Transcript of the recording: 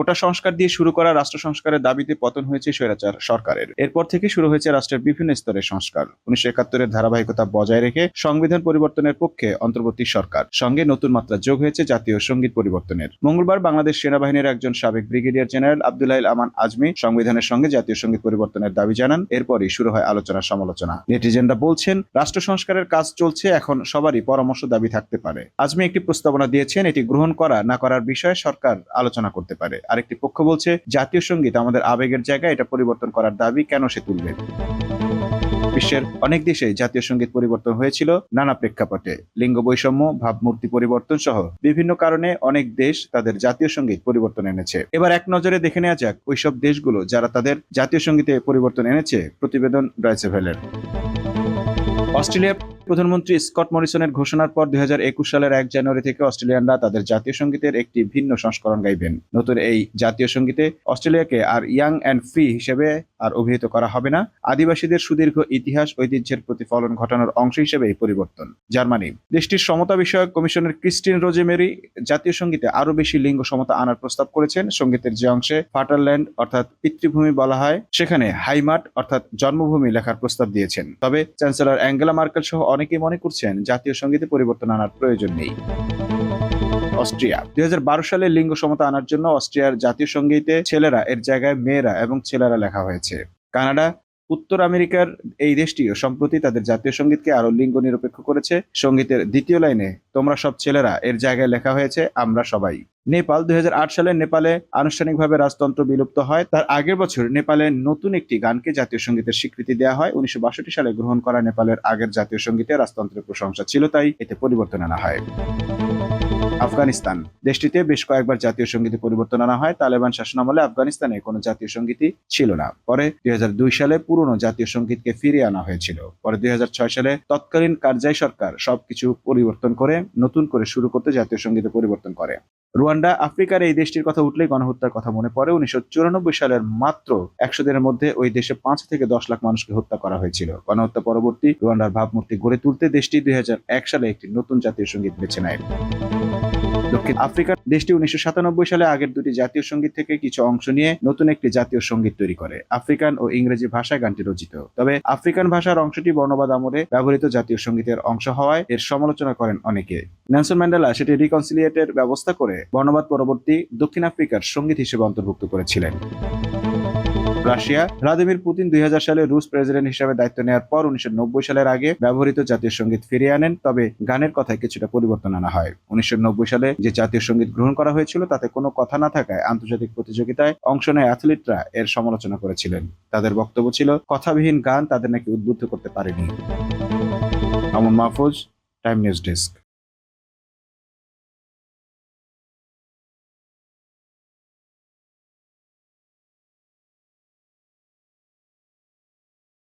কোটা সংস্কার দিয়ে শুরু করা রাষ্ট্র সংস্কারের দাবিতে পতন হয়েছে স্বৈরাচার সরকারের। এরপর থেকে শুরু হয়েছে রাষ্ট্রের বিভিন্ন স্তরের সংস্কার। 1971-এর ধারাবাহিকতা বজায় রেখে সংবিধান পরিবর্তনের পক্ষে অন্তর্বর্তী সরকার, সঙ্গে নতুন মাত্রা যোগ হয়েছে জাতীয় সঙ্গীত পরিবর্তনের। মঙ্গলবার বাংলাদেশ সেনাবাহিনীর একজন সাবেক ব্রিগেডিয়ার জেনারেল আব্দুল আমান আজমি সংবিধানের সঙ্গে জাতীয় সঙ্গীত পরিবর্তনের দাবি জানান। এরপরই শুরু হয় আলোচনা সমালোচনা। নেটিজেনরা বলছেন, রাষ্ট্র সংস্কারের কাজ চলছে, এখন সবারই পরামর্শ দাবি থাকতে পারে। আজমি একটি প্রস্তাবনা দিয়েছেন, এটি গ্রহণ করা না করার বিষয়ে সরকার আলোচনা করতে পারে। আরেকটি পক্ষ বলছে, জাতীয় সঙ্গীত আমাদের আবেগের জায়গায়, এটা পরিবর্তন করার দাবি কেন সে তুলবে। বিশ্বের অনেক দেশে জাতীয় সঙ্গীত পরিবর্তন হয়েছিল নানা প্রেক্ষাপটে। লিঙ্গ বৈষম্য, ভাবমূর্তি পরিবর্তন সহ বিভিন্ন কারণে অনেক দেশ তাদের জাতীয় সঙ্গীত পরিবর্তন এনেছে। এবার এক নজরে দেখে নেওয়া যাক ওইসব দেশগুলো যারা তাদের জাতীয় সঙ্গীতে পরিবর্তন এনেছে। প্রতিবেদন ডয়েচে ভেলের। অস্ট্রেলিয়ার প্রধানমন্ত্রী স্কট মরিসনের ঘোষণার পর 2021 সালের 1 জানুয়ারি থেকে অস্ট্রেলিয়ানরা তাদের জাতীয় সঙ্গীতের একটি ভিন্ন সংস্করণ গাইবেন। নতুন এই জাতীয় সঙ্গীতে অস্ট্রেলিয়াকে আর ইয়াং অ্যান্ড ফ্রি হিসেবে আর অভিহিত করা হবে না। আদিবাসীদের সুদীর্ঘ ইতিহাস ঐতিহ্যের প্রতিফলন ঘটানোর অংশ হিসেবে এই পরিবর্তন। জার্মানি দেশটির সমতা বিষয়ক কমিশনের ক্রিস্টিন রোজেমেরি জাতীয় সঙ্গীতে আরো বেশি লিঙ্গ সমতা আনার প্রস্তাব করেছেন। সঙ্গীতের যে অংশে ফাটারল্যান্ড অর্থাৎ পিতৃভূমি বলা হয়, সেখানে হাইমাট অর্থাৎ জন্মভূমি লেখার প্রস্তাব দিয়েছেন। তবে চ্যান্সেলর অ্যাঙ্গেলা মার্কেল সহ অনেকেই মনে করছেন জাতীয় সঙ্গীতে পরিবর্তন আনার প্রয়োজন নেই। অস্ট্রিয়া 2012 সালে লিঙ্গ সমতা আনার জন্য অস্ট্রিয়ার জাতীয় সঙ্গীতে ছেলেরা এর জায়গায় মেয়েরা এবং ছেলেরা লেখা হয়েছে। কানাডা, উত্তর আমেরিকার এই দেশটিও সম্প্রতি তাদের জাতীয় সঙ্গীতকে আরো লিঙ্গ নিরপেক্ষ করেছে। সঙ্গীতের দ্বিতীয় লাইনে তোমরা সব ছেলেরা এর জায়গায় লেখা হয়েছে আমরা সবাই। নেপাল 2008 সালে নেপালে আনুষ্ঠানিকভাবে রাজতন্ত্র বিলুপ্ত হয়। তার আগের বছর নেপালে নতুন একটি গানকে জাতীয় সঙ্গীতের স্বীকৃতি দেওয়া হয়। 1962 সালে গ্রহণ করা নেপালের আগের জাতীয় সঙ্গীতে রাজতন্ত্রের প্রশংসা ছিল, তাই এতে পরিবর্তন আনা হয়। আফগানিস্তান দেশটিতে বেশ কয়েকবার জাতীয় সঙ্গীতে পরিবর্তন আনা হয়। তালেবান শাসনামলে আফগানিস্তানে কোনো জাতীয় সঙ্গীতই ছিল না। পরে 2002 সালে পুরনো জাতীয় সঙ্গীতকে ফিরিয়ে আনা হয়েছিল। পরে 2006 সালে তৎকালীন কারজাই সরকার সবকিছু পরিবর্তন করে নতুন করে শুরু করতে জাতীয় সঙ্গীতে পরিবর্তন করে। রুয়ান্ডা আফ্রিকার এই দেশটির কথা উঠলেই গণহত্যার কথা মনে পড়ে। 1994 সালের মাত্র 100 দিনের মধ্যে ওই দেশে 5 থেকে 10 লাখ মানুষকে হত্যা করা হয়েছিল। গণহত্যা পরবর্তী রুয়ান্ডার ভাবমূর্তি গড়ে তুলতে দেশটি 2001 সালে একটি নতুন জাতীয় সঙ্গীত বেছে নেয়। দক্ষিণ আফ্রিকার দেশটি 1997 সালে আগের দুটি জাতীয় সঙ্গীত থেকে কিছু অংশ নিয়ে নতুন একটি জাতীয় সঙ্গীত তৈরি করে। আফ্রিকান ও ইংরেজি ভাষায় গানটি রচিত। তবে আফ্রিকান ভাষার অংশটি বর্ণবাদ আমলে ব্যবহৃত জাতীয় সঙ্গীতের অংশ হওয়ায় এর সমালোচনা করেন অনেকে। নেলসন ম্যান্ডেলা সেটি রিকনসিলিয়েটের ব্যবস্থা করে বর্ণবাদ পরবর্তী দক্ষিণ আফ্রিকার সঙ্গীত হিসেবে অন্তর্ভুক্ত করেছিলেন। রাশিয়া ভ্লাদিমির পুতিন 2000 সালে রুশ প্রেসিডেন্ট হিসেবে দায়িত্ব নেওয়ার পর 1990 সালের আগে ব্যবহৃত জাতীয় সঙ্গীত ফিরিয়ে আনেন। তবে গানের কথায় কিছুটা পরিবর্তন আনা হয়। 1990 সালে যে জাতীয় সঙ্গীত গ্রহণ করা হয়েছিল তাতে কোনো কথা না থাকায় আন্তর্জাতিক প্রতিযোগিতায় অংশ নেয় অ্যাথলিটরা এর সমালোচনা করেছিলেন। তাদের বক্তব্য ছিল, কথাবিহীন গান তাদের নাকি উদ্বুদ্ধ করতে পারেনি। আমন মাহফুজ, টাইম নিউজ ডেস্ক।